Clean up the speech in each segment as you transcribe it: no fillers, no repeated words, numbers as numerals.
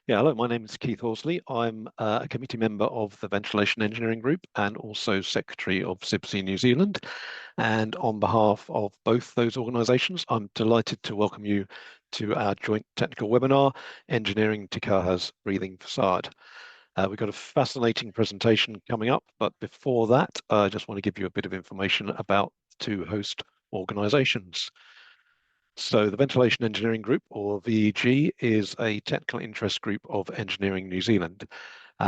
Yeah, hello, my name is Keith Horsley. I'm a committee member of the Ventilation Engineering Group and also Secretary of CIBSE New Zealand. And on behalf of both those organisations, I'm delighted to welcome you to our joint technical webinar, Engineering to Kaha's Breathing Facade. We've got a fascinating presentation coming up, but before that, I just want to give you a bit of information about the two host organisations. So the Ventilation Engineering Group, or VEG, is a technical interest group of Engineering New Zealand.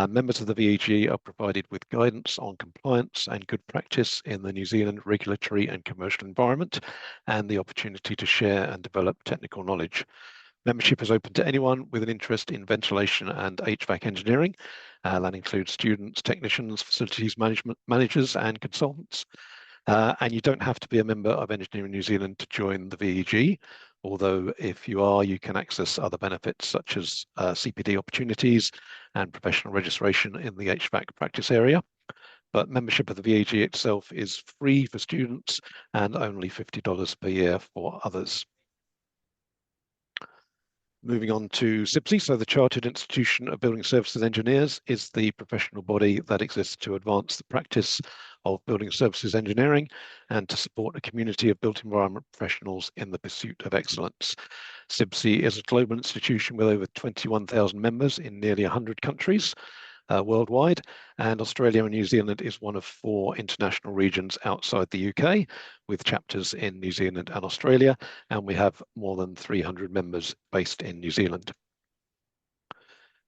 Members of the VEG are provided with guidance on compliance and good practice in the New Zealand regulatory and commercial environment, and the opportunity to share and develop technical knowledge. Membership is open to anyone with an interest in ventilation and HVAC engineering. That includes students, technicians, facilities management managers, and consultants. And you don't have to be a member of Engineering New Zealand to join the VEG, although if you are, you can access other benefits such as CPD opportunities and professional registration in the HVAC practice area. But membership of the VEG itself is free for students and only $50 per year for others. Moving on to CIBSE, so the Chartered Institution of Building Services Engineers is the professional body that exists to advance the practice of building services engineering and to support a community of built environment professionals in the pursuit of excellence. CIBSE is a global institution with over 21,000 members in nearly 100 countries. Worldwide, and Australia and New Zealand is one of 4 international regions outside the UK, with chapters in New Zealand and Australia, and we have more than 300 members based in New Zealand.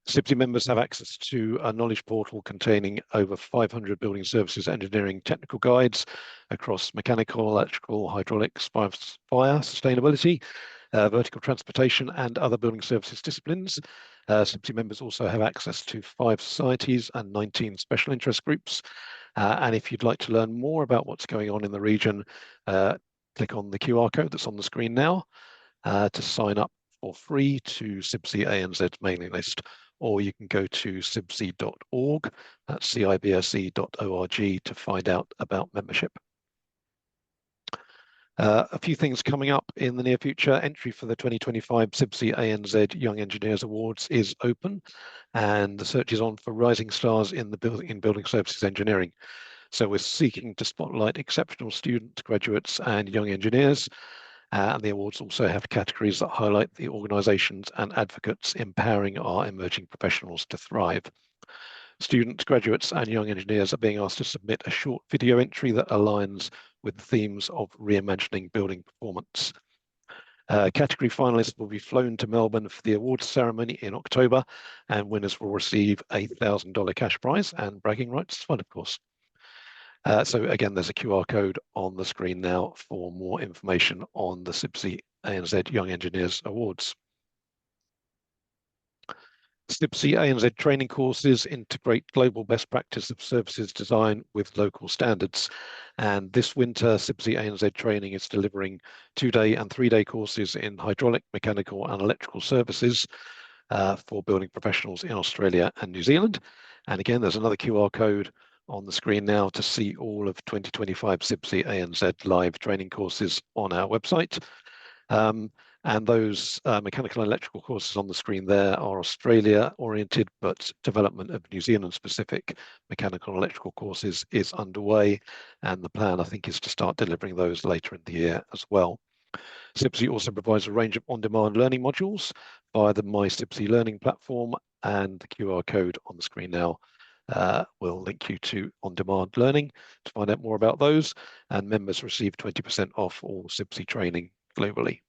CIBSE members have access to a knowledge portal containing over 500 building services engineering technical guides across mechanical, electrical, hydraulics, fire sustainability, vertical transportation, and other building services disciplines. CIBSE members also have access to 5 societies and 19 special interest groups. And if you'd like to learn more about what's going on in the region, click on the QR code that's on the screen now to sign up for free to CIBSE ANZ mailing list, or you can go to cibse.org, that's CIBSE.org, to find out about membership. A few things coming up in the near future. Entry for the 2025 CIBSE ANZ Young Engineers Awards is open, and the search is on for rising stars in building services engineering. So we're seeking to spotlight exceptional students, graduates, and young engineers. And the awards also have categories that highlight the organisations and advocates empowering our emerging professionals to thrive. Students, graduates, and young engineers are being asked to submit a short video entry that aligns with the themes of reimagining building performance. Category finalists will be flown to Melbourne for the awards ceremony in October, and winners will receive a $1,000 cash prize and bragging rights as well, of course. So again, there's a QR code on the screen now for more information on the CIBSE ANZ Young Engineers Awards. CIBSE ANZ training courses integrate global best practice of services design with local standards. And this winter, CIBSE ANZ training is delivering 2-day and 3-day courses in hydraulic, mechanical, and electrical services for building professionals in Australia and New Zealand. And again, there's another QR code on the screen now to see all of 2025 CIBSE ANZ live training courses on our website. And those mechanical and electrical courses on the screen there are Australia-oriented, but development of New Zealand-specific mechanical and electrical courses is underway, and the plan, I think, is to start delivering those later in the year as well. CIBSE also provides a range of on-demand learning modules via the My CIBSE Learning platform, and the QR code on the screen now will link you to on-demand learning to find out more about those, and members receive 20% off all CIBSE training globally.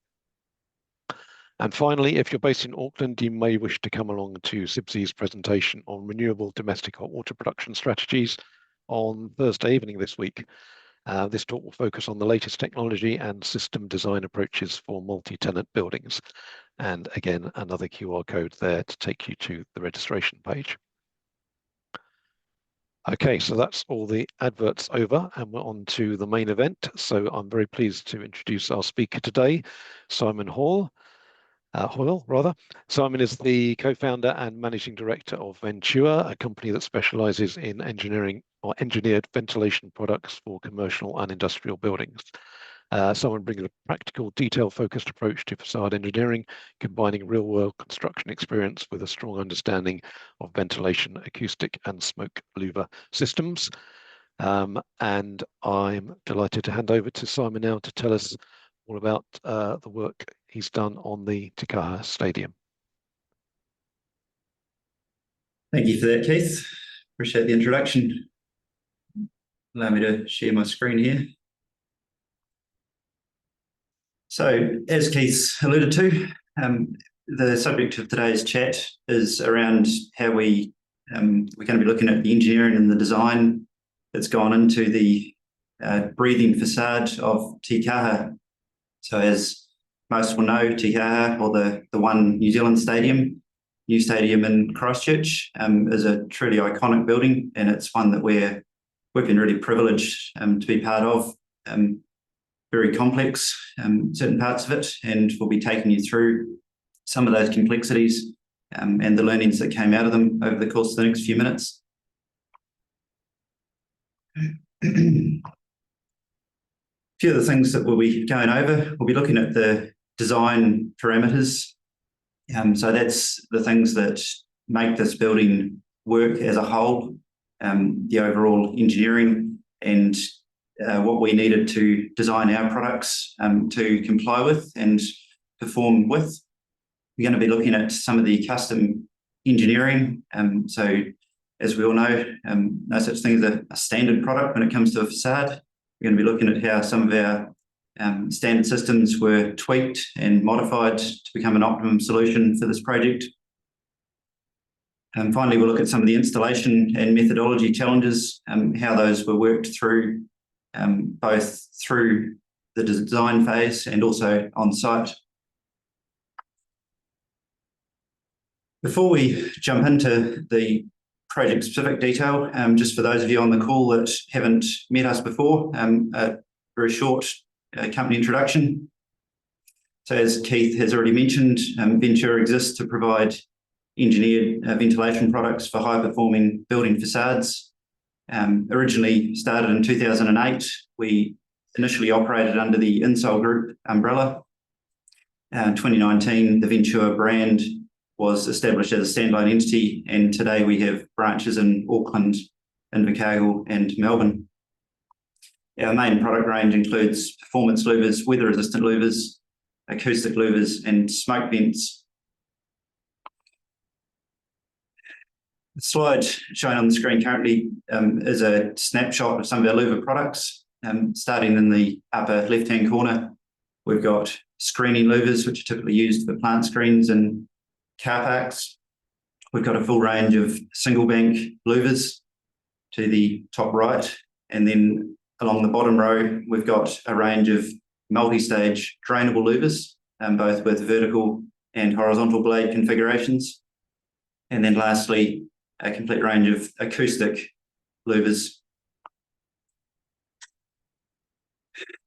And finally, if you're based in Auckland, you may wish to come along to CIBSE's presentation on renewable domestic hot water production strategies on Thursday evening this week. This talk will focus on the latest technology and system design approaches for multi-tenant buildings. And again, another QR code there to take you to the registration page. Okay, so that's all the adverts over, and we're on to the main event. So I'm very pleased to introduce our speaker today, Simon Hoyle. Simon is the co-founder and managing director of Ventüer, a company that specializes in engineering or engineered ventilation products for commercial and industrial buildings. Someone bringing a practical, detail-focused approach to facade engineering, combining real-world construction experience with a strong understanding of ventilation, acoustic, and smoke louver systems. And I'm delighted to hand over to Simon now to tell us all about the work he's done on the Kaha Stadium. Thank you for that, Keith. Appreciate the introduction. Allow me to share my screen here. So, as Keith alluded to, the subject of today's chat is around how we're going to be looking at the engineering and the design that's gone into the breathing facade of Kaha. So, as most will know, Kaha, or the One New Zealand Stadium, new stadium in Christchurch, is a truly iconic building, and it's one that we've been really privileged to be part of. Very complex, certain parts of it, and we'll be taking you through some of those complexities and the learnings that came out of them over the course of the next few minutes. A few of the things that we'll be going over, we'll be looking at the design parameters. So that's the things that make this building work as a whole, the overall engineering and what we needed to design our products to comply with and perform with. We're going to be looking at some of the custom engineering. So as we all know, no such thing as a standard product when it comes to a facade. We're going to be looking at how some of our standard systems were tweaked and modified to become an optimum solution for this project. And finally, we'll look at some of the installation and methodology challenges, how those were worked through, both through the design phase and also on site. Before we jump into the project-specific detail, just for those of you on the call that haven't met us before, a very short company introduction. So as Keith has already mentioned, Ventüer exists to provide engineered ventilation products for high-performing building facades. Originally started in 2008, we initially operated under the Insol Group umbrella. In 2019, the Ventüer brand was established as a standalone entity, and today we have branches in Auckland, Invercargill, and Melbourne. Our main product range includes performance louvers, weather-resistant louvers, acoustic louvers, and smoke vents. The slide shown on the screen currently is a snapshot of some of our louver products. Starting in the upper left-hand corner, we've got screening louvers, which are typically used for plant screens and car parks. We've got a full range of single bank louvers to the top right, and then along the bottom row, we've got a range of multi-stage drainable louvers, both with vertical and horizontal blade configurations. And then lastly, a complete range of acoustic louvers.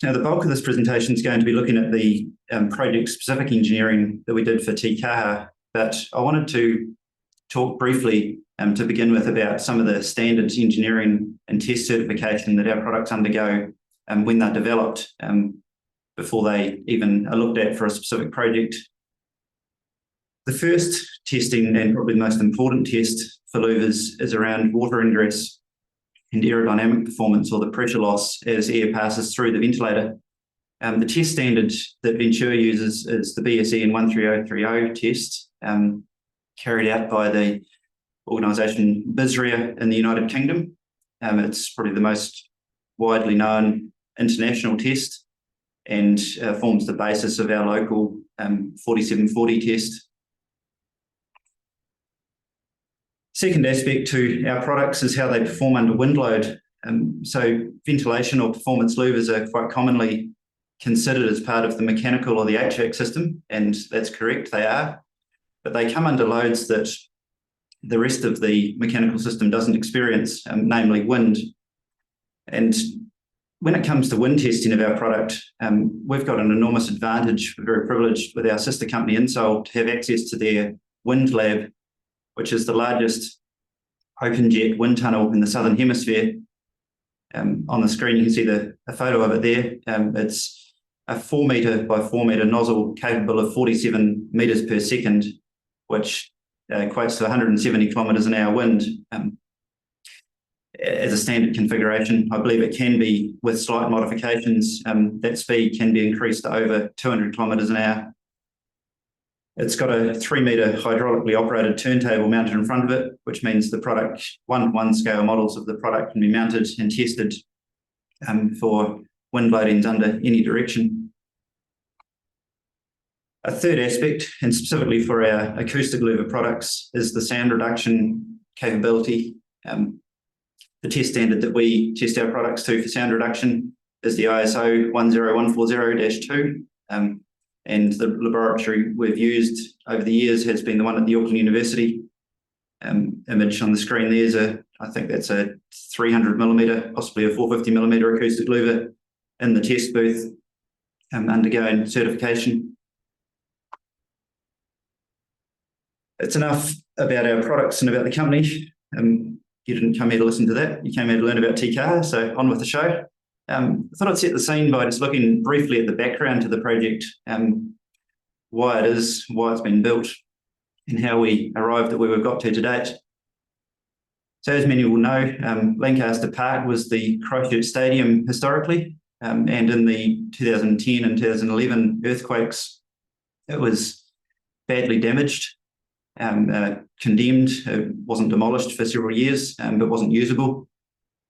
Now, the bulk of this presentation is going to be looking at the project-specific engineering that we did for Kaha, but I wanted to talk briefly to begin with about some of the standards engineering and test certification that our products undergo when they're developed before they even are looked at for a specific project. The first testing, and probably the most important test for louvers, is around water ingress and aerodynamic performance, or the pressure loss as air passes through the ventilator. The test standard that Ventüer uses is the BSE 13030 test, carried out by the organisation BISRIA in the United Kingdom. It's probably the most widely known international test and forms the basis of our local 4740 test. Second aspect to our products is how they perform under wind load. So ventilation or performance louvers are quite commonly considered as part of the mechanical or the HVAC system, and that's correct, they are. But they come under loads that the rest of the mechanical system doesn't experience, namely wind. And when it comes to wind testing of our product, we've got an enormous advantage. We're very privileged with our sister company Insol to have access to their wind lab, which is the largest open jet wind tunnel in the Southern Hemisphere. On the screen, you can see a photo of it there. It's a 4 metre by 4 metre nozzle capable of 47 metres per second, which equates to 170 kilometres an hour wind. As a standard configuration, I believe it can be, with slight modifications, that speed can be increased to over 200 kilometres an hour. It's got a 3 metre hydraulically operated turntable mounted in front of it, which means the product, one-to-one scale models of the product can be mounted and tested for wind loadings under any direction. A third aspect, and specifically for our acoustic louver products, is the sound reduction capability. The test standard that we test our products to for sound reduction is the ISO 10140-2. And the laboratory we've used over the years has been the one at the Auckland University. Image on the screen there's I think that's a 300 millimetre, possibly a 450 millimetre acoustic louver in the test booth, undergoing certification. It's enough about our products and about the company. You didn't come here to listen to that. You came here to learn about Kaha, so on with the show. I thought I'd set the scene by just looking briefly at the background to the project, why it is, why it's been built, and how we arrived at where we've got to date. So as many will know, Lancaster Park was the Christchurch Stadium historically, and in the 2010 and 2011 earthquakes, it was badly damaged, condemned. It wasn't demolished for several years, but wasn't usable.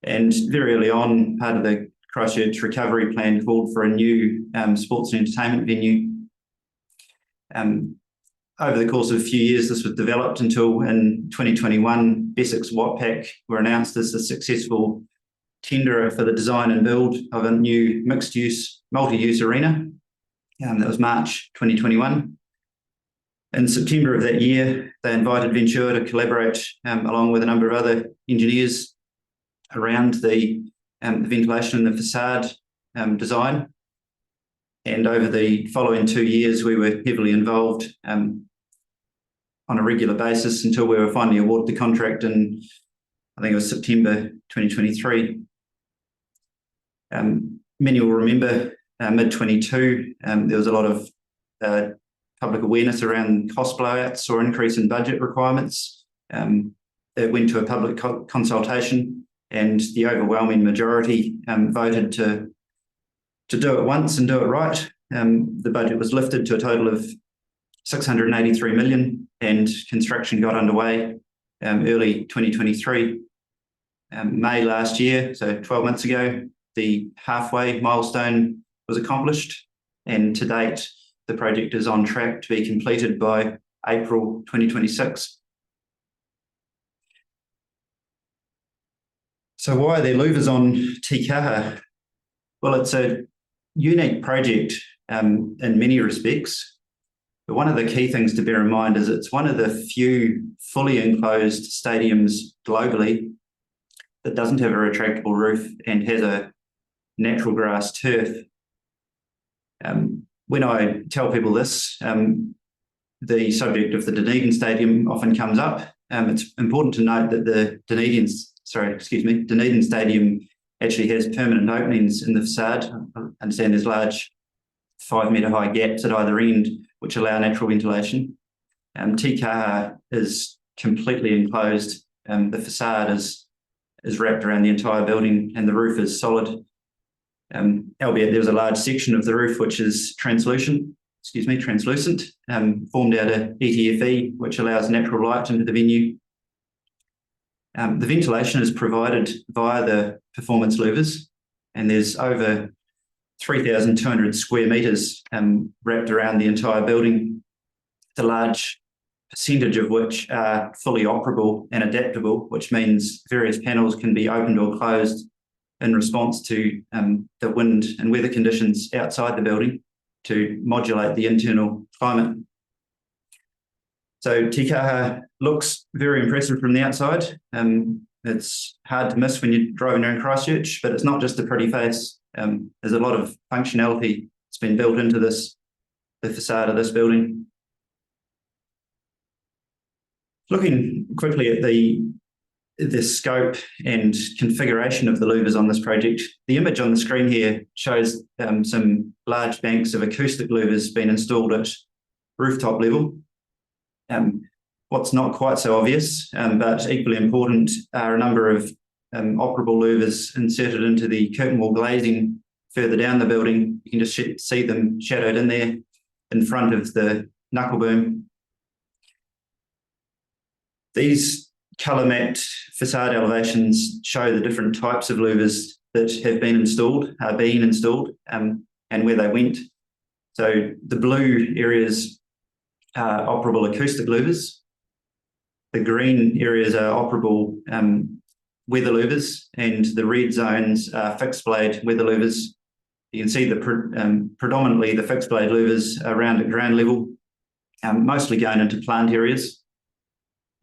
And very early on, part of the Christchurch recovery plan called for a new sports and entertainment venue. Over the course of a few years, this was developed until in 2021, Bespoke's Watpac were announced as the successful tenderer for the design and build of a new mixed-use, multi-use arena. That was March 2021. In September of that year, they invited Ventüer to collaborate along with a number of other engineers around the ventilation and the facade design. And over the following 2 years, we were heavily involved on a regular basis until we were finally awarded the contract in, I think it was September 2023. Many will remember mid-22, there was a lot of public awareness around cost blowouts or increase in budget requirements. It went to a public consultation, and the overwhelming majority voted to do it once and do it right. The budget was lifted to a total of 683 million, and construction got underway early 2023. May last year, so 12 months ago, the halfway milestone was accomplished, and to date, the project is on track to be completed by April 2026. So why are there louvers on Kaha? Well, it's a unique project in many respects. But one of the key things to bear in mind is it's one of the few fully enclosed stadiums globally that doesn't have a retractable roof and has a natural grass turf. When I tell people this, the subject of the Dunedin Stadium often comes up. It's important to note that the Dunedin Stadium actually has permanent openings in the facade. I understand there's large 5 metre high gaps at either end, which allow natural ventilation. Kaha is completely enclosed. The facade is wrapped around the entire building, and the roof is solid. Albeit there's a large section of the roof which is translucent, formed out of ETFE, which allows natural light into the venue. The ventilation is provided via the performance louvers, and there's over 3,200 square metres wrapped around the entire building, the large percentage of which are fully operable and adaptable, which means various panels can be opened or closed in response to the wind and weather conditions outside the building to modulate the internal climate. So Kaha looks very impressive from the outside. It's hard to miss when you're driving around Christchurch, but it's not just a pretty face. There's a lot of functionality that's been built into the facade of this building. Looking quickly at the the scope and configuration of the louvers on this project. The image on the screen here shows some large banks of acoustic louvers being installed at rooftop level. What's not quite so obvious, but equally important, are a number of operable louvers inserted into the curtain wall glazing further down the building. You can just see them shadowed in there in front of the knuckle boom. These colour mapped facade elevations show the different types of louvers that have been installed, are being installed, and where they went. So the blue areas are operable acoustic louvers. The green areas are operable weather louvers, and the red zones are fixed blade weather louvers. You can see the predominantly the fixed blade louvers around at ground level, mostly going into plant areas.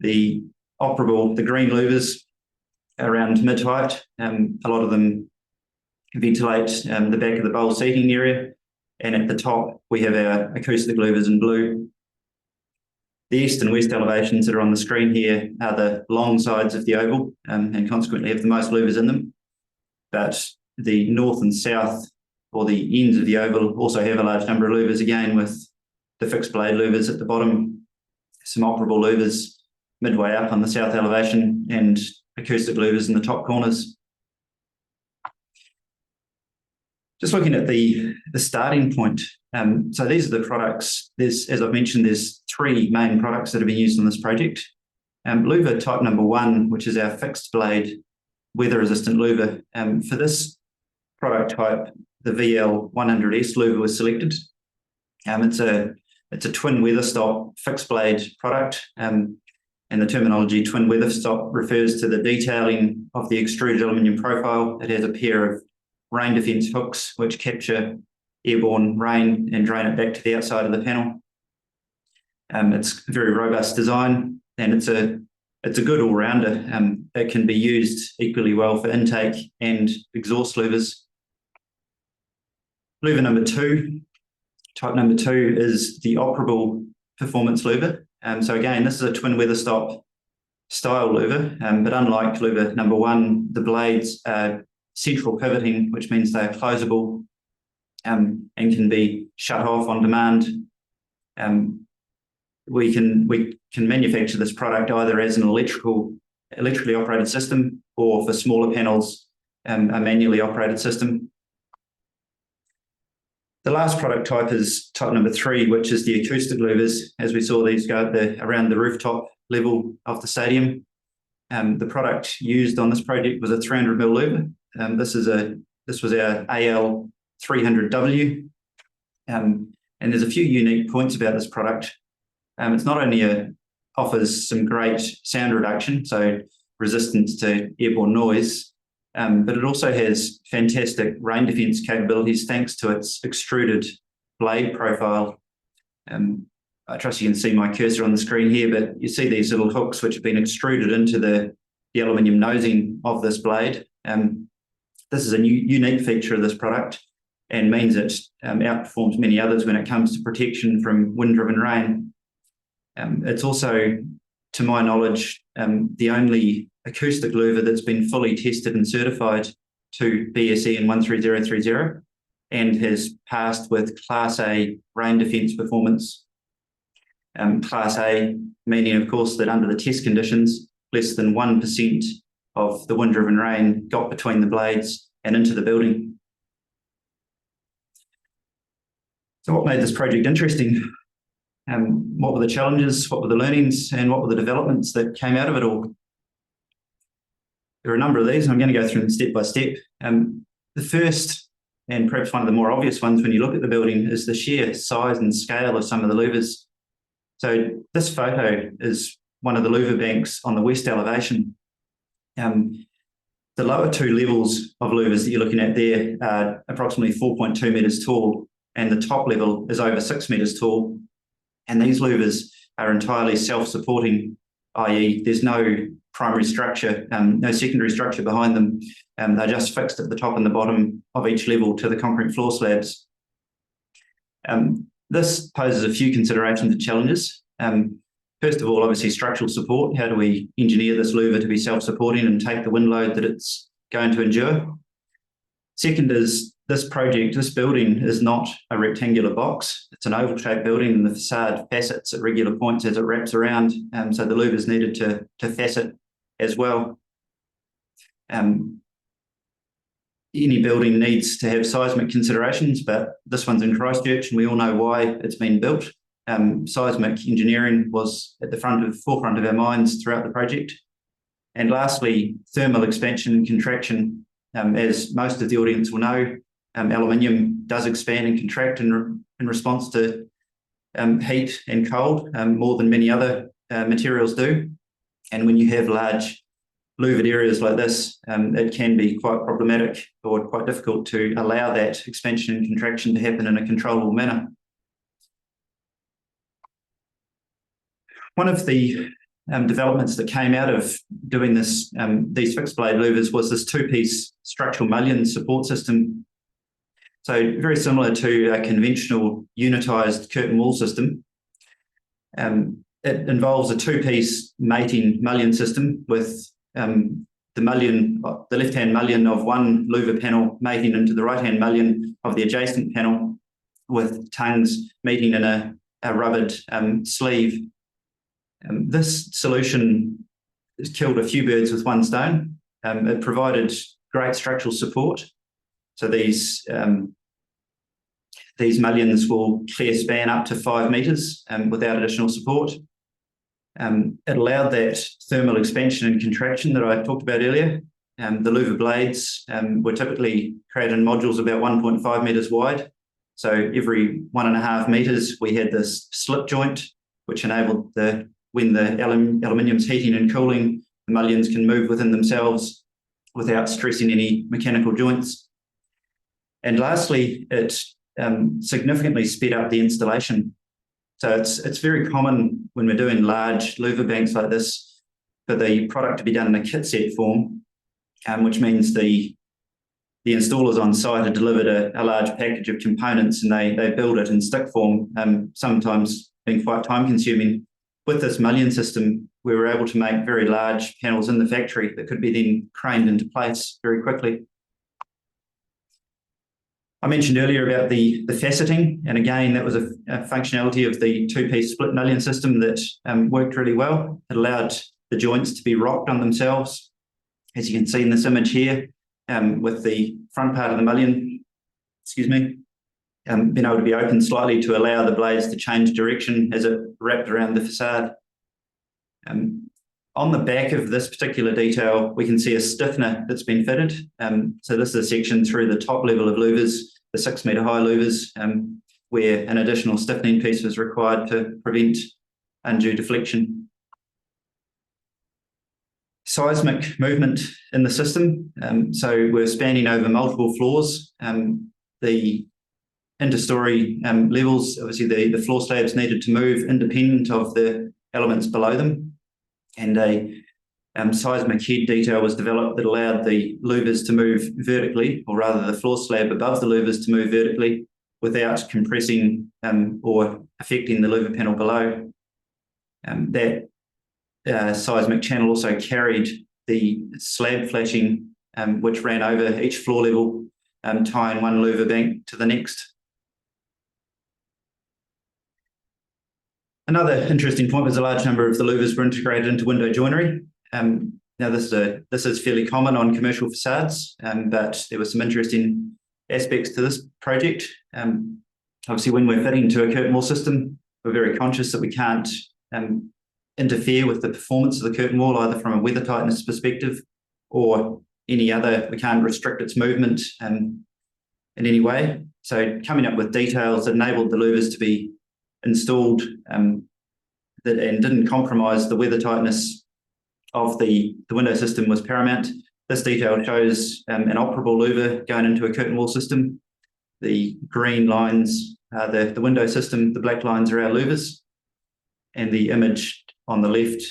The green louvers around mid-height, a lot of them ventilate the back of the bowl seating area, and at the top we have our acoustic louvers in blue. The east and west elevations that are on the screen here are the long sides of the oval, and consequently have the most louvers in them. But the north and south, or the ends of the oval, also have a large number of louvers, again with the fixed blade louvers at the bottom, some operable louvers midway up on the south elevation, and acoustic louvers in the top corners. Just looking at the starting point, so these are the products. As I've mentioned, there's three main products that have been used on this project. Louver type number 1, which is our fixed blade weather resistant louver. For this product type, the VL100S louver was selected. It's a twin weather stop fixed blade product, and the terminology twin weather stop refers to the detailing of the extruded aluminium profile. It has a pair of rain defence hooks which capture airborne rain and drain it back to the outside of the panel. It's a very robust design, and it's a good all-rounder. It can be used equally well for intake and exhaust louvers. Louver number 2, type number 2, is the operable performance louver. So again, this is a twin weather stop style louver, but unlike louver number 1, the blades are central pivoting, which means they are closable and can be shut off on demand. We can manufacture this product either as an electrically operated system, or for smaller panels, a manually operated system. The last product type is type number 3, which is the acoustic louvers. As we saw, these go around the rooftop level of the stadium. The product used on this project was a 300mm louver. This was our AL300W, and there's a few unique points about this product. It's not only offers some great sound reduction, so resistance to airborne noise, but it also has fantastic rain defence capabilities thanks to its extruded blade profile. I trust you can see my cursor on the screen here, but you see these little hooks which have been extruded into the aluminium nosing of this blade. This is a unique feature of this product, and means it outperforms many others when it comes to protection from wind-driven rain. It's also, to my knowledge, the only acoustic louver that's been fully tested and certified to BSE in 13030, and has passed with Class A rain defence performance. Class A meaning, of course, that under the test conditions, less than 1% of the wind-driven rain got between the blades and into the building. So what made this project interesting? What were the challenges, what were the learnings, and what were the developments that came out of it all? There are a number of these, and I'm going to go through them step by step. The first, and perhaps one of the more obvious ones when you look at the building, is the sheer size and scale of some of the louvers. So this photo is one of the louver banks on the west elevation. The lower two levels of louvers that you're looking at there are approximately 4.2 metres tall, and the top level is over 6 metres tall. And these louvers are entirely self-supporting, i.e. there's no primary structure, no secondary structure behind them. They're just fixed at the top and the bottom of each level to the concrete floor slabs. This poses a few considerations and challenges. first of all, obviously structural support. How do we engineer this louver to be self-supporting and take the wind load that it's going to endure? Second is this building is not a rectangular box. It's an oval-shaped building, and the facade facets at regular points as it wraps around. So the louvers needed to facet as well. Any building needs to have seismic considerations, but this one's in Christchurch, and we all know why it's been built. Seismic engineering was at the forefront of our minds throughout the project. And lastly, thermal expansion and contraction. As most of the audience will know, aluminium does expand and contract in response to heat and cold more than many other materials do. And when you have large louvered areas like this, it can be quite problematic or quite difficult to allow that expansion and contraction to happen in a controllable manner. One of the developments that came out of doing this, these fixed blade louvers, was this two-piece structural mullion support system. So very similar to a conventional unitized curtain wall system. It involves a two-piece mating mullion system with the left-hand mullion of one louver panel mating into the right-hand mullion of the adjacent panel, with tongues meeting in a rubbered sleeve. This solution has killed a few birds with one stone. It provided great structural support. So these mullions will clear span up to 5 metres without additional support. It allowed that thermal expansion and contraction that I talked about earlier. The louver blades were typically created in modules about 1.5 metres wide. So every 1.5 metres, we had this slip joint, which enabled when the aluminium's heating and cooling, the mullions can move within themselves without stressing any mechanical joints. And lastly, it significantly sped up the installation. So it's very common when we're doing large louver banks like this for the product to be done in a kit set form, which means the installers on site are delivered a large package of components, and they build it in stick form, sometimes being quite time consuming. With this mullion system, we were able to make very large panels in the factory that could be then craned into place very quickly. I mentioned earlier about the faceting, and again, that was a functionality of the two-piece split mullion system that worked really well. It allowed the joints to be rocked on themselves, as you can see in this image here, with the front part of the mullion, being able to be opened slightly to allow the blades to change direction as it wrapped around the facade. On the back of this particular detail, we can see a stiffener that's been fitted. So this is a section through the top level of louvers, the 6 metre high louvers, where an additional stiffening piece was required to prevent undue deflection. Seismic movement in the system. So we're spanning over multiple floors. The interstory levels, obviously the floor slabs needed to move independent of the elements below them. And a seismic head detail was developed that allowed the louvers to move vertically, or rather the floor slab above the louvers to move vertically without compressing or affecting the louver panel below. That seismic channel also carried the slab flashing, which ran over each floor level, tying one louver bank to the next. Another interesting point was a large number of the louvers were integrated into window joinery. Now this is fairly common on commercial facades, but there were some interesting aspects to this project. Obviously, when we're fitting to a curtain wall system, we're very conscious that we can't interfere with the performance of the curtain wall, either from a weather tightness perspective or any other. We can't restrict its movement in any way. So coming up with details that enabled the louvers to be installed and didn't compromise the weather tightness of the window system was paramount. This detail shows an operable louver going into a curtain wall system. The green lines are the window system, the black lines are our louvers, and the image on the left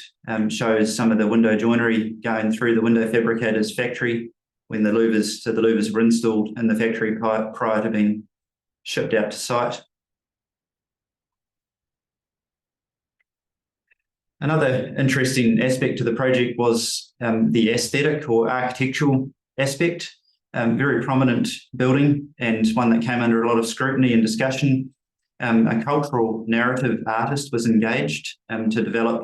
shows some of the window joinery going through the window fabricator's factory when the louvers were installed in the factory prior to being shipped out to site. Another interesting aspect of the project was the aesthetic or architectural aspect. Very prominent building and one that came under a lot of scrutiny and discussion. A cultural narrative artist was engaged to develop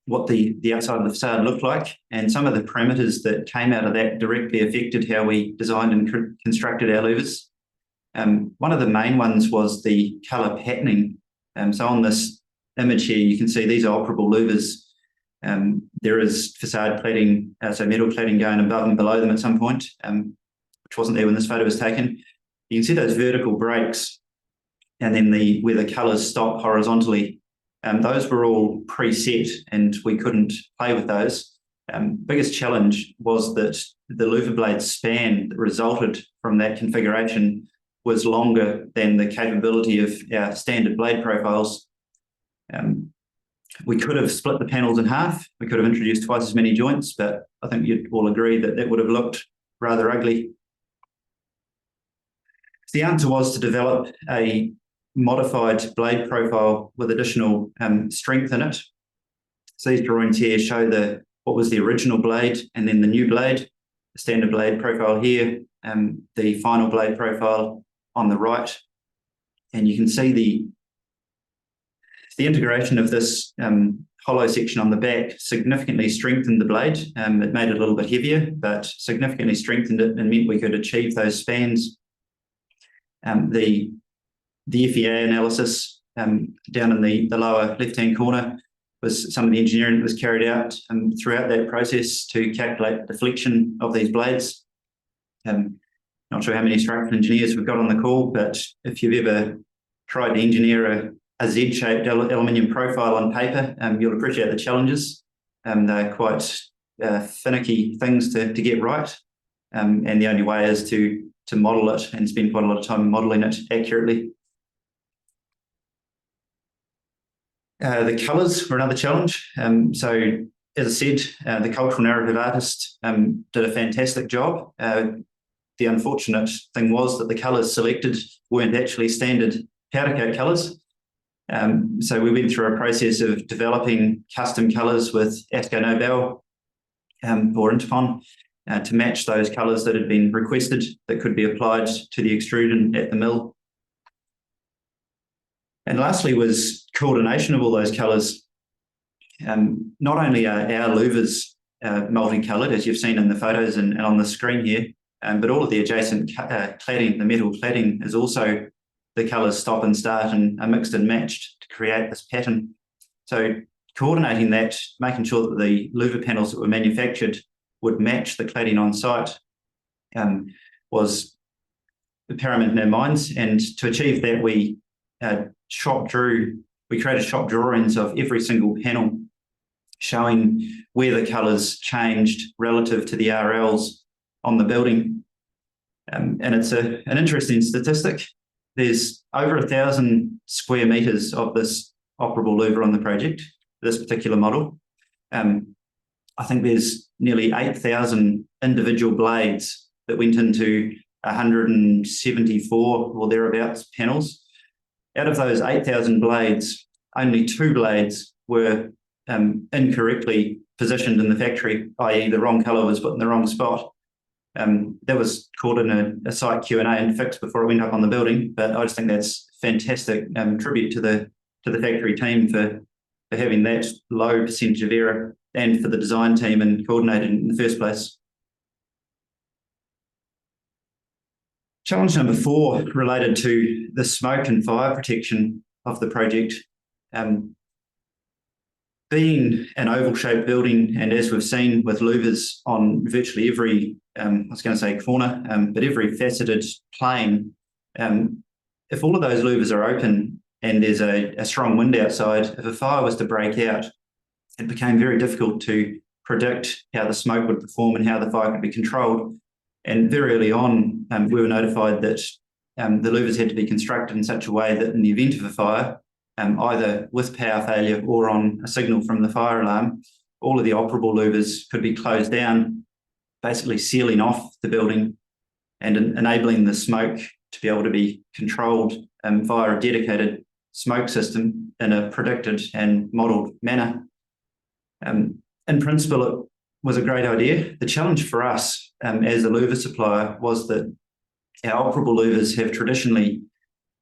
what the outside of the facade looked like, and some of the parameters that came out of that directly affected how we designed and constructed our louvers. One of the main ones was the colour patterning. So on this image here, you can see these are operable louvers. There is facade cladding, so metal cladding going above and below them at some point, which wasn't there when this photo was taken. You can see those vertical breaks, and then where the colours stop horizontally. Those were all preset, and we couldn't play with those. Biggest challenge was that the louver blade span that resulted from that configuration was longer than the capability of our standard blade profiles. We could have split the panels in half. We could have introduced twice as many joints, but I think you'd all agree that that would have looked rather ugly. The answer was to develop a modified blade profile with additional strength in it. So these drawings here show what was the original blade and then the new blade, the standard blade profile here, the final blade profile on the right. And you can see the integration of this hollow section on the back significantly strengthened the blade. It made it a little bit heavier, but significantly strengthened it and meant we could achieve those spans. The FEA analysis down in the lower left-hand corner was some of the engineering that was carried out throughout that process to calculate the deflection of these blades. Not sure how many structural engineers we've got on the call, but if you've ever tried to engineer a Z-shaped aluminium profile on paper, you'll appreciate the challenges. They're quite finicky things to get right, and the only way is to model it and spend quite a lot of time modeling it accurately. The colours were another challenge. So, as I said, the cultural narrative artist did a fantastic job. The unfortunate thing was that the colours selected weren't actually standard powder coat colours. So we went through a process of developing custom colours with ASCO Nobel or Interpon to match those colours that had been requested that could be applied to the extrusion at the mill. And lastly was coordination of all those colours. Not only are our louvers multicoloured, as you've seen in the photos and on the screen here, but all of the adjacent cladding, the metal cladding, is also the colours stop and start and are mixed and matched to create this pattern. So coordinating that, making sure that the louver panels that were manufactured would match the cladding on site was paramount in our minds. And to achieve that, we created shop drawings of every single panel showing where the colours changed relative to the RLs on the building. And it's an interesting statistic. There's over 1,000 square metres of this operable louver on the project, this particular model. I think there's nearly 8,000 individual blades that went into 174 or thereabouts panels. Out of those 8,000 blades, only 2 blades were incorrectly positioned in the factory, i.e. the wrong colour was put in the wrong spot. That was caught in a site Q&A and fixed before it went up on the building, but I just think that's fantastic tribute to the factory team for having that low percentage of error and for the design team and coordinating in the first place. Challenge number 4 related to the smoke and fire protection of the project. Being an oval-shaped building, and as we've seen with louvers on virtually every, I was going to say corner, but every faceted plane, if all of those louvers are open and there's a strong wind outside, if a fire was to break out, it became very difficult to predict how the smoke would perform and how the fire could be controlled. And very early on, we were notified that the louvers had to be constructed in such a way that in the event of a fire, either with power failure or on a signal from the fire alarm, all of the operable louvers could be closed down, basically sealing off the building and enabling the smoke to be able to be controlled via a dedicated smoke system in a predicted and modelled manner. In principle, it was a great idea. The challenge for us as a louvre supplier was that our operable louvres have traditionally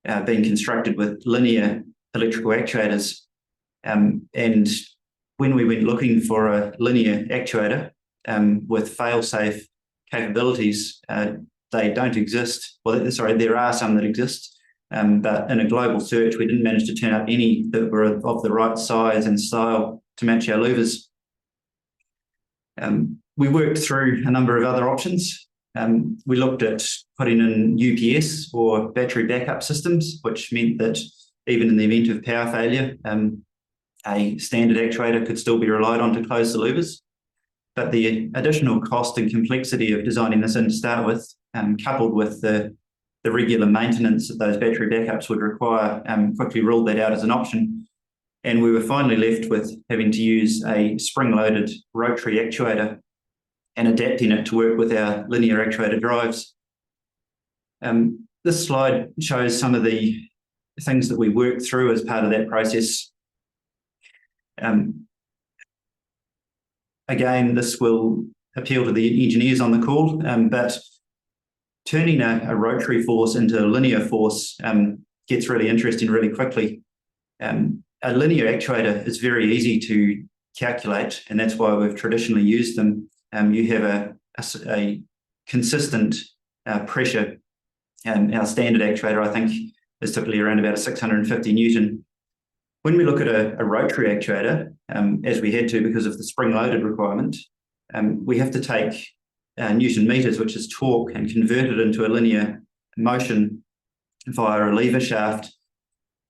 been constructed with linear electrical actuators. And when we went looking for a linear actuator with fail-safe capabilities, they don't exist. Well, sorry, there are some that exist, but in a global search, we didn't manage to turn up any that were of the right size and style to match our louvres. We worked through a number of other options. We looked at putting in UPS or battery backup systems, which meant that even in the event of power failure, a standard actuator could still be relied on to close the louvres. But the additional cost and complexity of designing this in to start with, coupled with the regular maintenance that those battery backups would require, quickly ruled that out as an option. And we were finally left with having to use a spring-loaded rotary actuator and adapting it to work with our linear actuator drives. This slide shows some of the things that we worked through as part of that process. Again, this will appeal to the engineers on the call, but turning a rotary force into a linear force gets really interesting really quickly. A linear actuator is very easy to calculate, and that's why we've traditionally used them. You have a consistent pressure, and our standard actuator, I think, is typically around about a 650 Newton. When we look at a rotary actuator, as we had to because of the spring-loaded requirement, we have to take Newton meters, which is torque, and convert it into a linear motion via a lever shaft.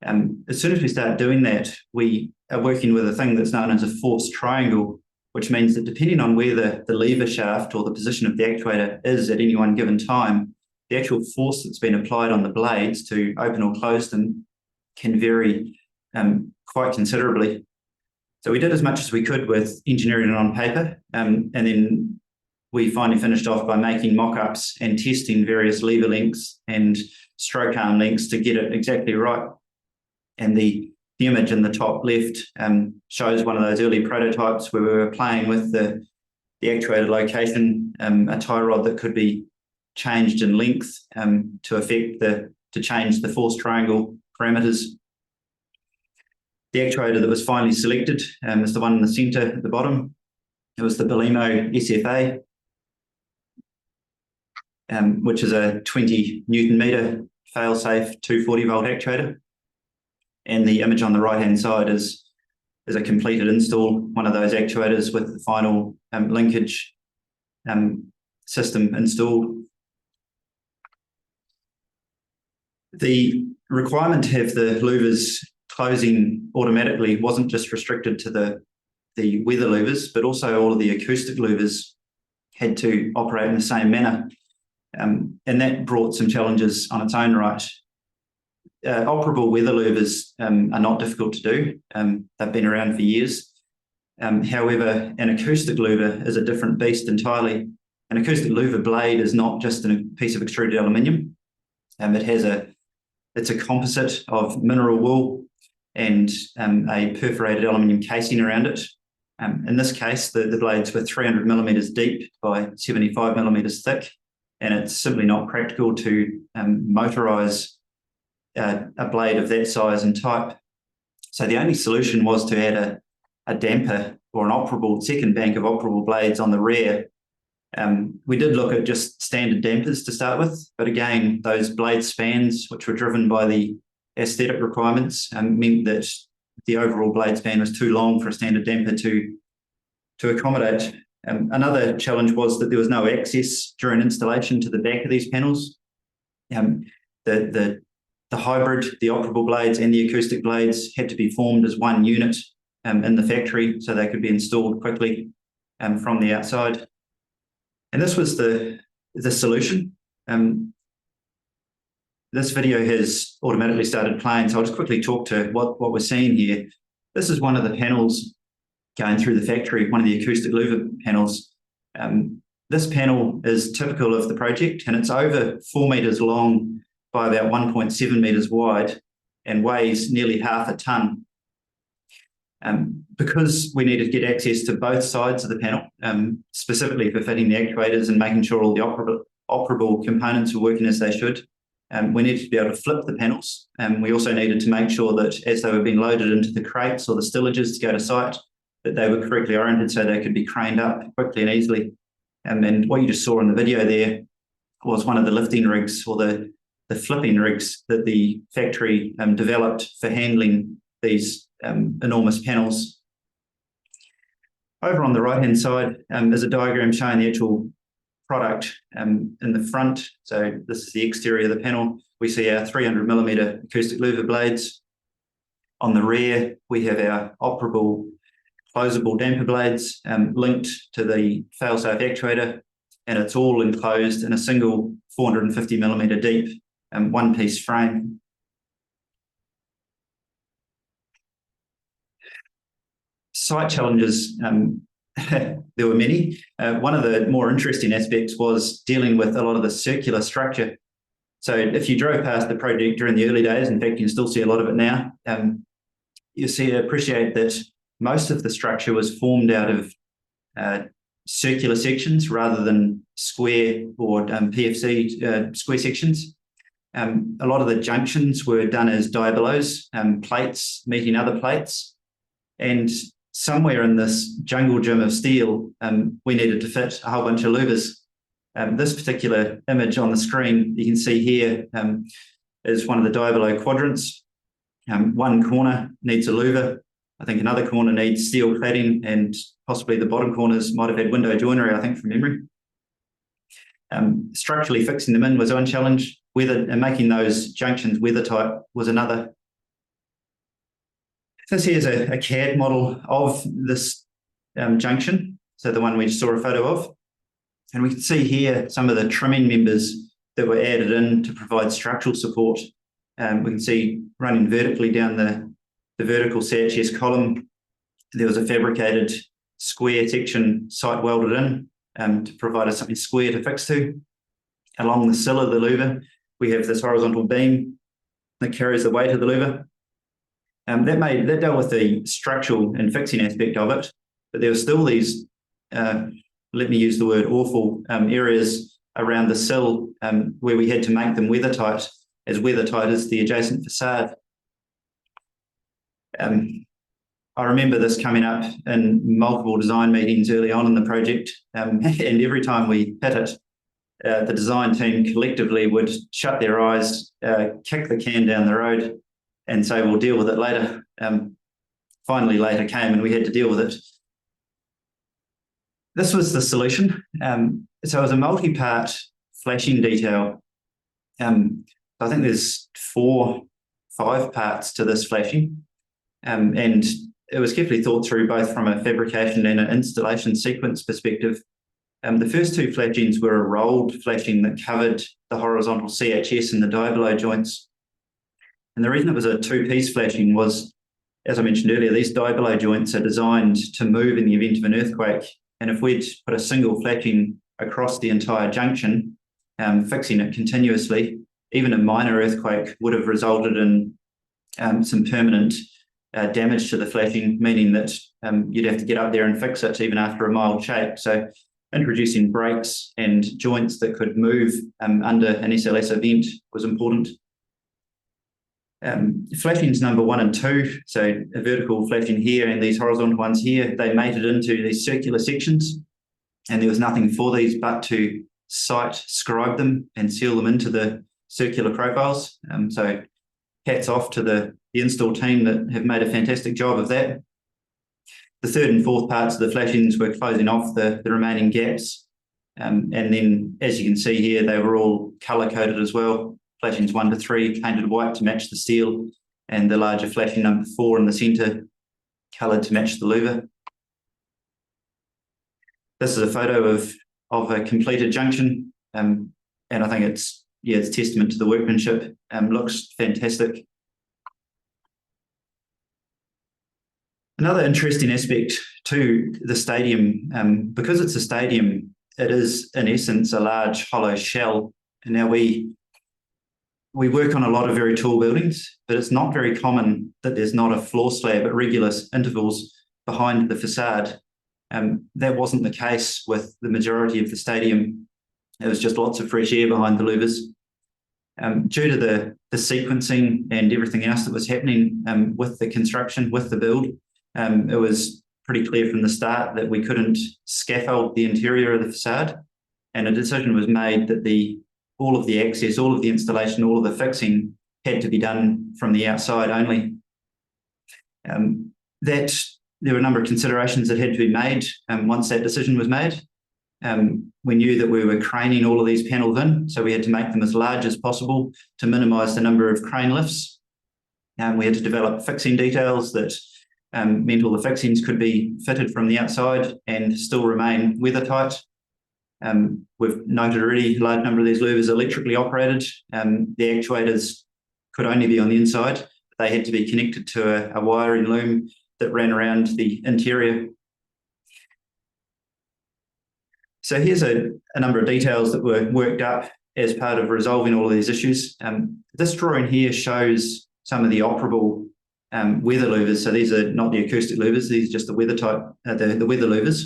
As soon as we start doing that, we are working with a thing that's known as a force triangle, which means that depending on where the lever shaft or the position of the actuator is at any one given time, the actual force that's been applied on the blades to open or close them can vary quite considerably. So we did as much as we could with engineering it on paper, and then we finally finished off by making mock-ups and testing various lever lengths and stroke arm lengths to get it exactly right. And the image in the top left shows one of those early prototypes where we were playing with the actuator location, a tie rod that could be changed in length to change the force triangle parameters. The actuator that was finally selected is the one in the centre at the bottom. It was the Belimo SFA, which is a 20 Newton metre fail-safe 240 volt actuator. And the image on the right-hand side is a completed install, one of those actuators with the final linkage system installed. The requirement to have the louvers closing automatically wasn't just restricted to the weather louvers, but also all of the acoustic louvers had to operate in the same manner. And that brought some challenges on its own right. Operable weather louvers are not difficult to do. They've been around for years. However, an acoustic louver is a different beast entirely. An acoustic louver blade is not just a piece of extruded aluminium. It's a composite of mineral wool and a perforated aluminium casing around it. In this case, the blades were 300 millimeters deep by 75 millimeters thick, and it's simply not practical to motorize a blade of that size and type. So the only solution was to add a damper or an operable second bank of operable blades on the rear. We did look at just standard dampers to start with, but again, those blade spans, which were driven by the aesthetic requirements, meant that the overall blade span was too long for a standard damper to accommodate. Another challenge was that there was no access during installation to the back of these panels. The hybrid, the operable blades and the acoustic blades had to be formed as one unit in the factory so they could be installed quickly from the outside. And this was the solution. This video has automatically started playing, so I'll just quickly talk to what we're seeing here. This is one of the panels going through the factory, one of the acoustic louver panels. This panel is typical of the project, and it's over 4 meters long by about 1.7 meters wide. and weighs nearly half a tonne. Because we needed to get access to both sides of the panel, specifically for fitting the actuators and making sure all the operable components were working as they should, we needed to be able to flip the panels. We also needed to make sure that as they were being loaded into the crates or the stillages to go to site, that they were correctly oriented so they could be craned up quickly and easily. And what you just saw in the video there was one of the lifting rigs, or the flipping rigs that the factory developed for handling these enormous panels. Over on the right-hand side is a diagram showing the actual product in the front. So this is the exterior of the panel. We see our 300mm acoustic louver blades. On the rear, we have our operable closable damper blades linked to the fail-safe actuator, and it's all enclosed in a single 450mm deep one-piece frame. Site challenges, there were many. One of the more interesting aspects was dealing with a lot of the circular structure. So if you drove past the project during the early days, in fact, you can still see a lot of it now, appreciate that most of the structure was formed out of circular sections rather than square or PFC square sections. A lot of the junctions were done as diabolos, plates meeting other plates. And somewhere in this jungle gym of steel, we needed to fit a whole bunch of louvers. This particular image on the screen, you can see here, is one of the diabolo quadrants. One corner needs a louver. I think another corner needs steel cladding, and possibly the bottom corners might have had window joinery, I think, from memory. Structurally fixing them in was one challenge. And making those junctions weather tight was another. This here is a CAD model of this junction, so the one we just saw a photo of. And we can see here some of the trimming members that were added in to provide structural support. We can see running vertically down the vertical CHS column, there was a fabricated square section site welded in to provide us something square to fix to. Along the sill of the louver, we have this horizontal beam that carries the weight of the louver. That dealt with the structural and fixing aspect of it, but there were still these, let me use the word awful, areas around the sill where we had to make them weather tight as the adjacent facade. I remember this coming up in multiple design meetings early on in the project, and every time we hit it, the design team collectively would shut their eyes, kick the can down the road, and say, we'll deal with it later. Finally, later came and we had to deal with it. This was the solution. So it was a multi-part flashing detail. I think there's 4-5 parts to this flashing. And it was carefully thought through both from a fabrication and an installation sequence perspective. The first 2 flashings were a rolled flashing that covered the horizontal CHS and the diabolo joints. And the reason it was a 2-piece flashing was, as I mentioned earlier, these diabolo joints are designed to move in the event of an earthquake. And if we'd put a single flashing across the entire junction, fixing it continuously, even a minor earthquake would have resulted in some permanent damage to the flashing, meaning that you'd have to get up there and fix it even after a mild shake. So introducing brakes and joints that could move under an SLS event was important. Flashings number 1 and 2, so a vertical flashing here and these horizontal ones here, they mated into these circular sections, and there was nothing for these but to scribe them and seal them into the circular profiles. So hats off to the install team that have made a fantastic job of that. The 3rd and 4th parts of the flashings were closing off the remaining gaps. And then, as you can see here, they were all colour-coded as well. Flashings 1 to 3 painted white to match the steel, and the larger flashing number 4 in the centre coloured to match the louver. This is a photo of a completed junction, and I think it's testament to the workmanship. Looks fantastic. Another interesting aspect to the stadium, because it's a stadium, it is in essence a large hollow shell. And now we we work on a lot of very tall buildings, but it's not very common that there's not a floor slab at regular intervals behind the facade. That wasn't the case with the majority of the stadium. There was just lots of fresh air behind the louvers. Due to the sequencing and everything else that was happening with the construction, with the build, it was pretty clear from the start that we couldn't scaffold the interior of the facade, and a decision was made that all of the access, all of the installation, all of the fixing had to be done from the outside only. There were a number of considerations that had to be made once that decision was made. We knew that we were craning all of these panels in, so we had to make them as large as possible to minimise the number of crane lifts. We had to develop fixing details that meant all the fixings could be fitted from the outside and still remain weather tight. We've noted already a large number of these louvers electrically operated. The actuators could only be on the inside. They had to be connected to a wiring loom that ran around the interior. So here's a number of details that were worked up as part of resolving all of these issues. This drawing here shows some of the operable weather louvers. So these are not the acoustic louvers, these are just the weather type, the weather louvers.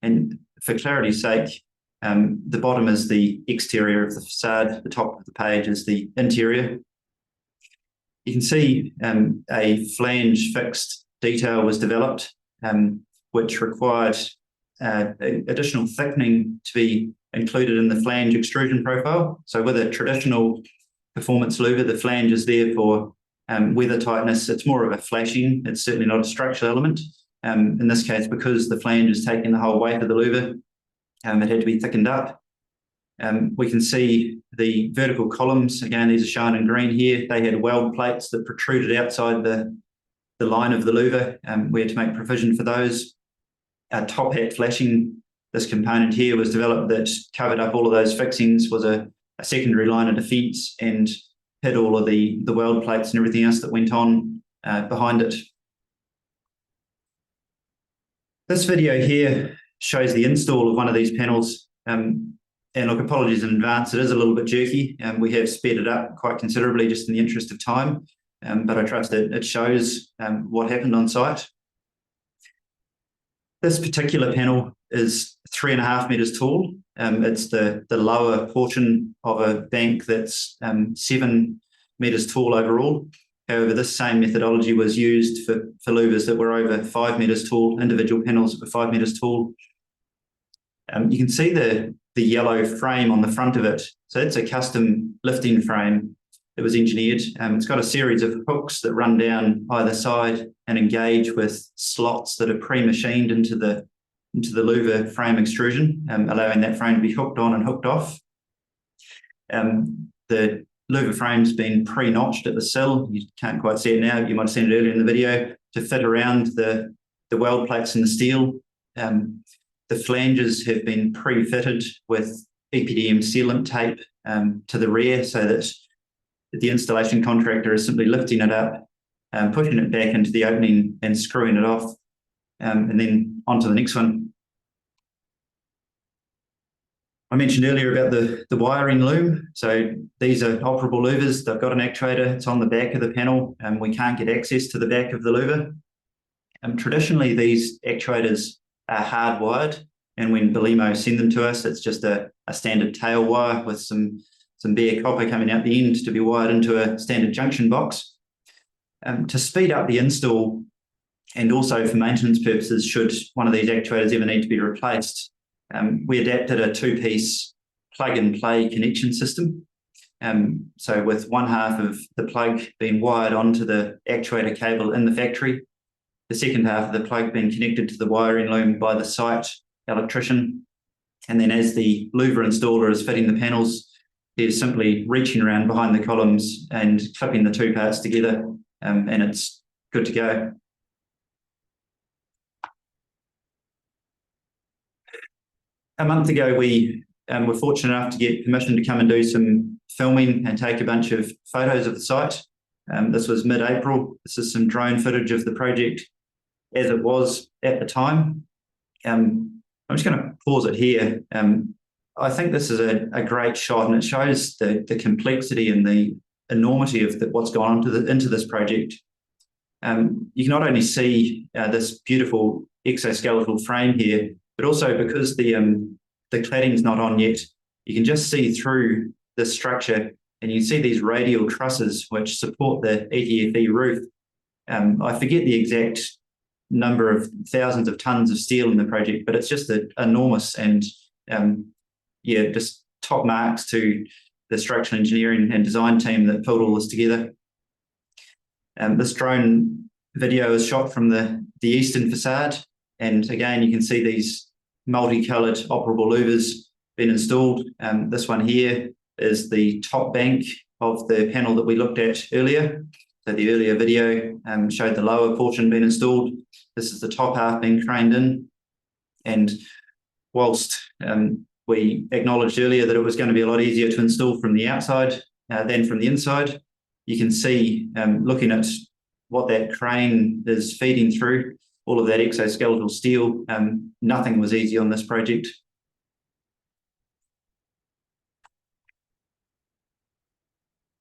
And for clarity's sake, the bottom is the exterior of the facade, the top of the page is the interior. You can see a flange fixed detail was developed, which required additional thickening to be included in the flange extrusion profile. So with a traditional performance louver, the flange is there for weather tightness. It's more of a flashing, it's certainly not a structural element. In this case, because the flange is taking the whole weight of the louver, it had to be thickened up. We can see the vertical columns, again, these are shown in green here. They had weld plates that protruded outside the line of the louver. We had to make provision for those. Top hat flashing, this component here was developed that covered up all of those fixings, was a secondary line of defence and hid all of the weld plates and everything else that went on behind it. This video here shows the install of one of these panels. And look, apologies in advance, it is a little bit jerky. We have sped it up quite considerably just in the interest of time, but I trust that it shows what happened on site. This particular panel is 3.5 metres tall. It's the lower portion of a bank that's 7 metres tall overall. However, this same methodology was used for louvers that were over 5 metres tall, individual panels that were 5 metres tall. You can see the yellow frame on the front of it. So it's a custom lifting frame that was engineered. It's got a series of hooks that run down either side and engage with slots that are pre-machined into the louver frame extrusion, allowing that frame to be hooked on and hooked off. The louver frame's been pre-notched at the sill. You can't quite see it now. You might have seen it earlier in the video, to fit around the weld plates in the steel. The flanges have been pre-fitted with EPDM sealant tape to the rear, so that the installation contractor is simply lifting it up, pushing it back into the opening and screwing it off, and then on to the next one. I mentioned earlier about the wiring loom. So these are operable louvers. They've got an actuator. It's on the back of the panel, and we can't get access to the back of the louver. Traditionally, these actuators are hardwired, and when Belimo send them to us, it's just a standard tail wire with some bare copper coming out the end to be wired into a standard junction box. To speed up the install, and also for maintenance purposes, should one of these actuators ever need to be replaced, we adapted a 2-piece plug-and-play connection system. So with one half of the plug being wired onto the actuator cable in the factory, the second half of the plug being connected to the wiring loom by the site electrician. And then as the louver installer is fitting the panels, they're simply reaching around behind the columns and clipping the two parts together, and it's good to go. A month ago, we were fortunate enough to get permission to come and do some filming and take a bunch of photos of the site. This was mid-April. This is some drone footage of the project as it was at the time. I'm just going to pause it here. I think this is a great shot, and it shows the complexity and the enormity of what's gone into this project. You can not only see this beautiful exoskeletal frame here, but also because the cladding's not on yet, you can just see through this structure, and you can see these radial trusses which support the ETFE roof. I forget the exact number of thousands of tons of steel in the project, but it's just enormous, and just top marks to the structural engineering and design team that pulled all this together. This drone video is shot from the eastern facade, and again you can see these multicolored operable louvers being installed. This one here is the top bank of the panel that we looked at earlier. So the earlier video showed the lower portion being installed. This is the top half being craned in, and whilst we acknowledged earlier that it was going to be a lot easier to install from the outside than from the inside, you can see, looking at what that crane is feeding through, all of that exoskeletal steel, nothing was easy on this project.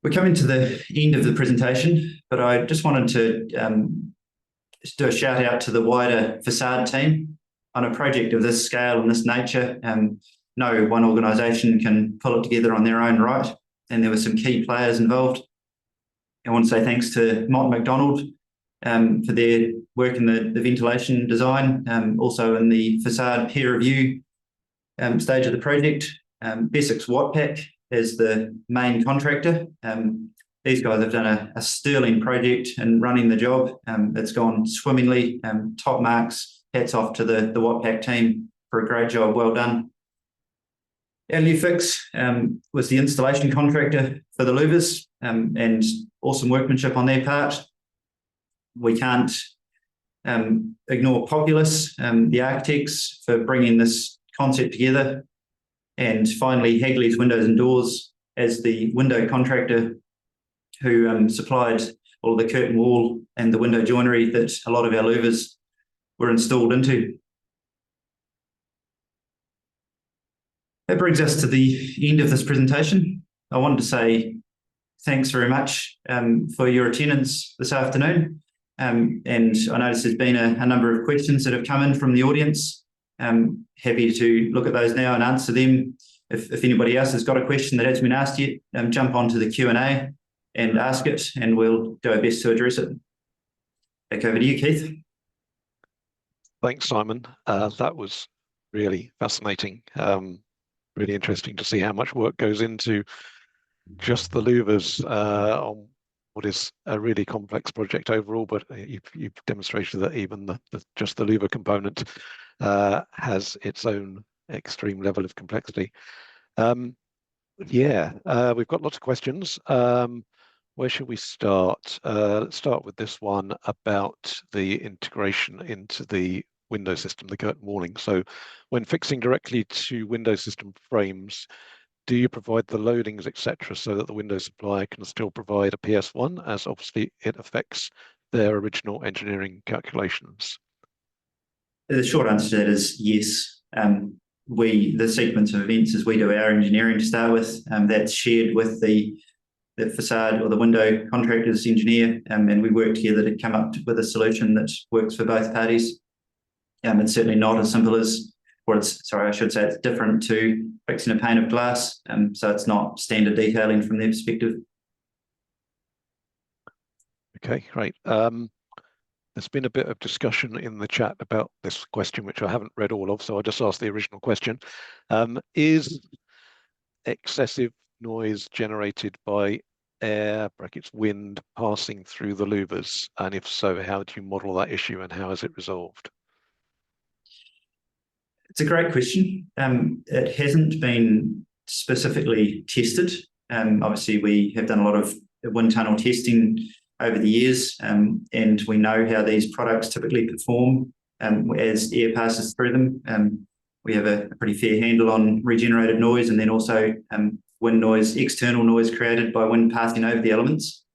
We're coming to the end of the presentation, but I just wanted to do a shout out to the wider Façade team. On a project of this scale and this nature, no one organisation can pull it together on their own right, and there were some key players involved. I want to say thanks to Mott MacDonald for their work in the ventilation design, also in the Façade peer review stage of the project. Bespoke Wattpack is the main contractor. These guys have done a sterling project in running the job. It's gone swimmingly, top marks. Hats off to the Wattpack team for a great job, well done. Lufix was the installation contractor for the louvers, and awesome workmanship on their part. We can't ignore Populous, the architects, for bringing this concept together. And finally, Hagley's Windows and Doors as the window contractor who supplied all the curtain wall and the window joinery that a lot of our louvers were installed into. That brings us to the end of this presentation. I wanted to say thanks very much for your attendance this afternoon. And I notice there's been a number of questions that have come in from the audience. Happy to look at those now and answer them. If anybody else has got a question that hasn't been asked yet, jump onto the Q&A and ask it, and we'll do our best to address it. Back over to you, Keith. Thanks, Simon. That was really fascinating. Really interesting to see how much work goes into just the louvers on what is a really complex project overall, but you've demonstrated that even just the louver component has its own extreme level of complexity. We've got lots of questions. Where should we start? Let's start with this one about the integration into the window system, the curtain walling. So when fixing directly to window system frames, do you provide the loadings, etc., so that the window supplier can still provide a PS1, as obviously it affects their original engineering calculations? The short answer to that is yes. The sequence of events is we do our engineering to start with. That's shared with the facade or the window contractor's engineer, and we work together to come up with a solution that works for both parties. It's certainly not as simple as, it's different to fixing a pane of glass, so it's not standard detailing from their perspective. Okay, great. There's been a bit of discussion in the chat about this question, which I haven't read all of, so I'll just ask the original question. Is excessive noise generated by air (wind) passing through the louvers? And if so, how do you model that issue and how is it resolved? It's a great question. It hasn't been specifically tested. Obviously, we have done a lot of wind tunnel testing over the years, and we know how these products typically perform as air passes through them. We have a pretty fair handle on regenerated noise, and then also wind noise, external noise created by wind passing over the elements.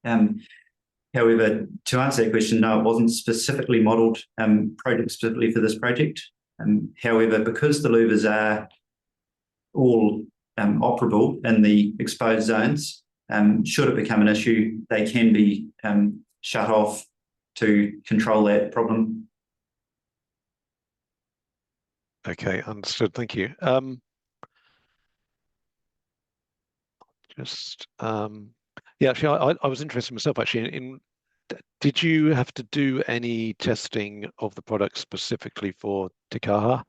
However, to answer that question, no, it wasn't specifically modelled project specifically for this project. However, because the louvers are all operable in the exposed zones. Should it become an issue, they can be shut off to control that problem. Okay, understood. Thank you. Yeah, actually, I was interested myself actually in did you have to do any testing of the product specifically for Kaha?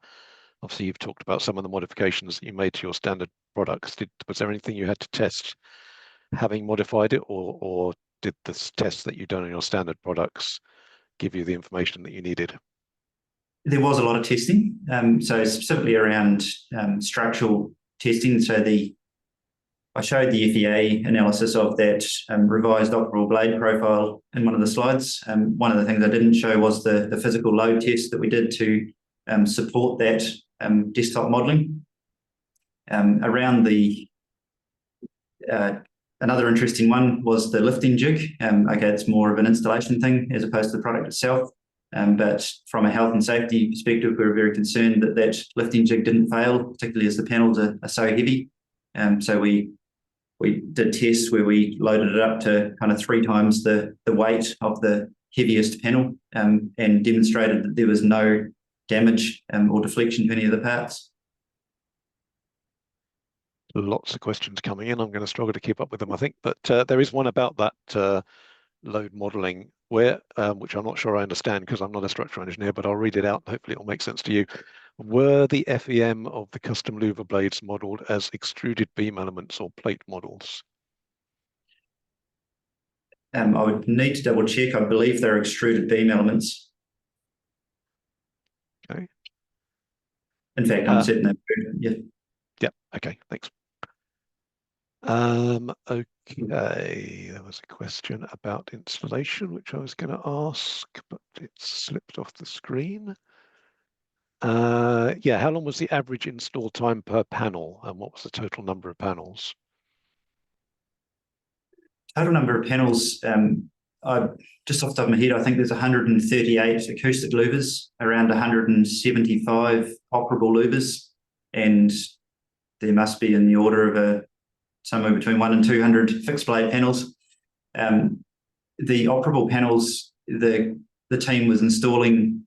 Obviously, you've talked about some of the modifications that you made to your standard products. Was there anything you had to test having modified it, or did the tests that you've done on your standard products give you the information that you needed? There was a lot of testing, so specifically around structural testing. So I showed the FEA analysis of that revised operable blade profile in one of the slides. One of the things I didn't show was the physical load test that we did to support that desktop modelling. Around another interesting one was the lifting jig. Okay, it's more of an installation thing as opposed to the product itself. But from a health and safety perspective, we were very concerned that that lifting jig didn't fail, particularly as the panels are so heavy. So we did tests where we loaded it up to kind of 3 times the weight of the heaviest panel and demonstrated that there was no damage or deflection to any of the parts. Lots of questions coming in. I'm going to struggle to keep up with them, I think, but there is one about that load modeling where, which I'm not sure I understand because I'm not a structural engineer, but I'll read it out. Hopefully it'll make sense to you. Were the FEM of the custom louver blades modeled as extruded beam elements or plate models? I would need to double check. I believe they're extruded beam elements. Okay. In fact, I'm certain they're, yeah. Yeah, okay, thanks. Okay, there was a question about installation, which I was going to ask, but it slipped off the screen. Yeah, how long was the average install time per panel, and what was the total number of panels? Total number of panels, just off the top of my head, I think there's 138 acoustic louvers, around 175 operable louvers, and there must be in the order of somewhere between 100 and 200 fixed blade panels. The operable panels, the team was installing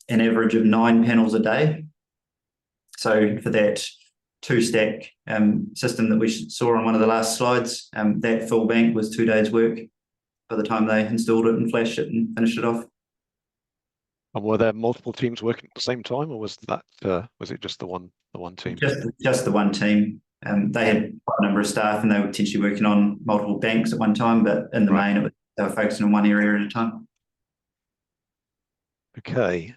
an average of 9 panels a day. So for that 2-stack system that we saw on one of the last slides, that full bank was 2 days' work by the time they installed it and flashed it and finished it off. And were there multiple teams working at the same time, or was it just the one team? Just the one team. They had quite a number of staff, and they were potentially working on multiple banks at one time. But in the main, they were focusing on one area at a time. Okay.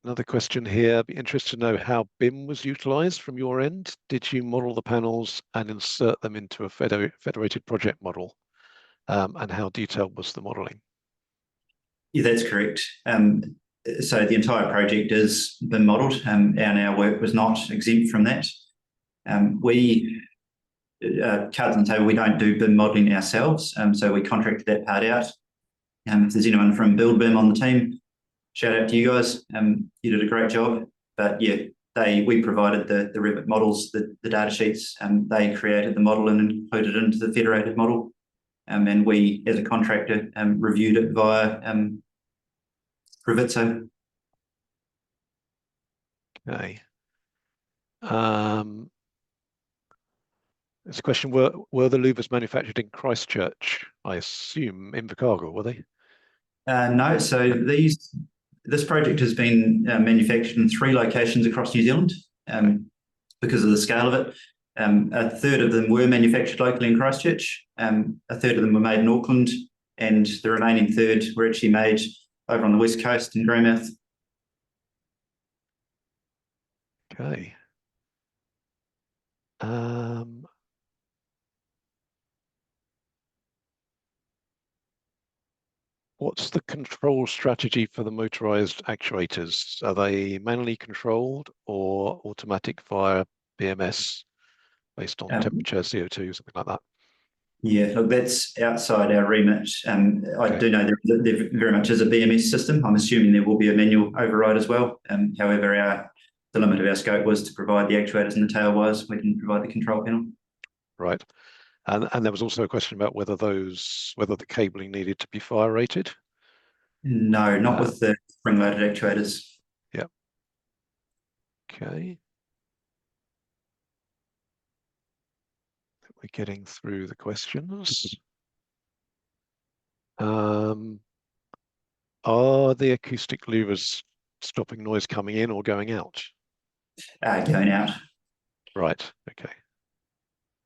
Another question here. I'd be interested to know how BIM was utilized from your end. Did you model the panels and insert them into a federated project model? And how detailed was the modeling? Yeah, that's correct. So the entire project is BIM modeled, and our work was not exempt from that. We, cards on the table, we don't do BIM modeling ourselves, so we contracted that part out. If there's anyone from Build BIM on the team, shout out to you guys. You did a great job. But yeah, we provided the Revit models, the data sheets, and they created the model and included it into the federated model. And we, as a contractor, reviewed it via Revit. Okay. This question, were the louvers manufactured in Christchurch? I assume Invercargill, were they? No, so this project has been manufactured in 3 locations across New Zealand because of the scale of it. A third of them were manufactured locally in Christchurch, a third of them were made in Auckland, and the remaining third were actually made over on the west coast in Greymouth. Okay. What's the control strategy for the motorized actuators? Are they manually controlled or automatic via BMS based on temperature, CO2, something like that? Yeah, look, that's outside our remit. I do know there very much is a BMS system. I'm assuming there will be a manual override as well. However, the limit of our scope was to provide the actuators and the tail wires. We didn't provide the control panel. Right. And there was also a question about whether the cabling needed to be fire rated. No, not with the spring-loaded actuators. Yeah. Okay. We're getting through the questions. Are the acoustic louvers stopping noise coming in or going out? Going out. Right. Okay.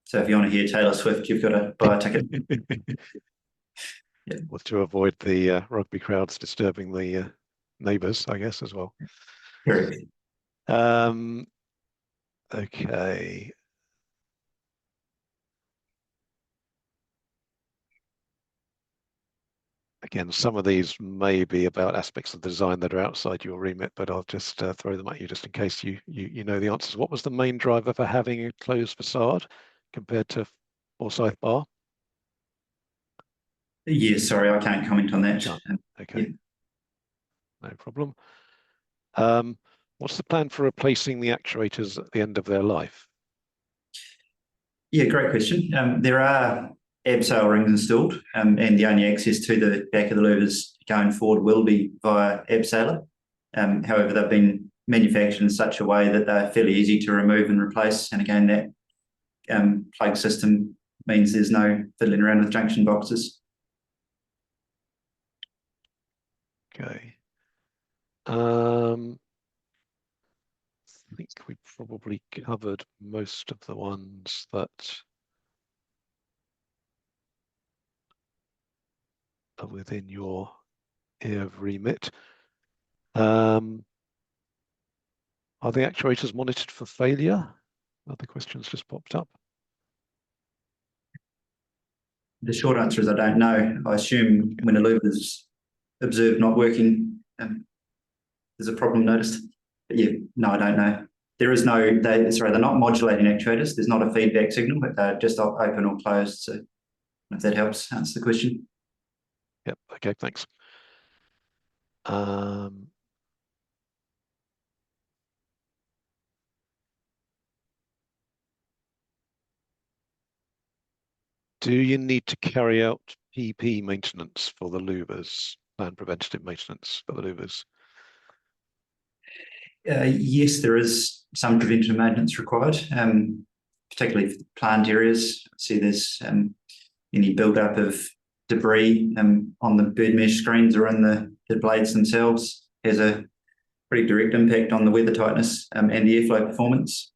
So if you want to hear Taylor Swift, you've got to buy a ticket. Yeah. Well, to avoid the rugby crowds disturbing the neighbours, I guess, as well. Correct. Okay. Again, some of these may be about aspects of the design that are outside your remit, but I'll just throw them at you just in case you know the answers. What was the main driver for having a closed facade compared to Forsyth Bar? Yeah, sorry, I can't comment on that. Okay. Yeah. No problem. What's the plan for replacing the actuators at the end of their life? Yeah, great question. There are abseil rings installed, and the only access to the back of the louvers going forward will be via abseiler. However, they've been manufactured in such a way that they're fairly easy to remove and replace. And again, that plug system means there's no fiddling around with junction boxes. Okay. I think we probably covered most of the ones that are within your area of remit. Are the actuators monitored for failure? Other questions just popped up. The short answer is I don't know. I assume when a louver is observed not working, there's a problem noticed. But yeah, no, I don't know. There is no, they're not modulating actuators. There's not a feedback signal, but they're just open or closed. So if that helps answer the question. Yep, okay, thanks. Do you need to carry out PP maintenance for the louvers, planned preventative maintenance for the louvers? Yes, there is some preventative maintenance required, particularly for the plant areas. See there's any build-up of debris on the bird mesh screens or in the blades themselves has a pretty direct impact on the weather tightness and the airflow performance.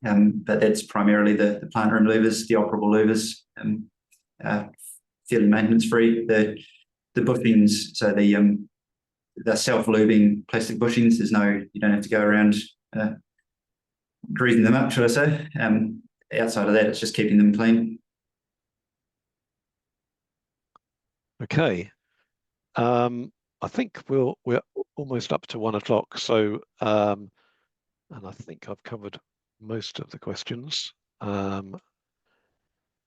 But that's primarily the plant room louvers, the operable louvers, fairly maintenance-free. The bushings, so the self-lubing plastic bushings, you don't have to go around greasing them up, should I say. Outside of that, it's just keeping them clean. Okay. I think we're almost up to 1 o'clock. So, and I think I've covered most of the questions.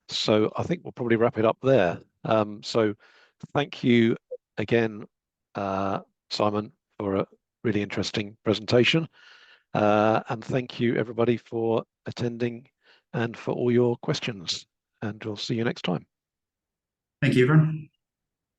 So I think we'll probably wrap it up there. So thank you again, Simon, for a really interesting presentation. And thank you everybody for attending and for all your questions. And we'll see you next time. Thank you, everyone.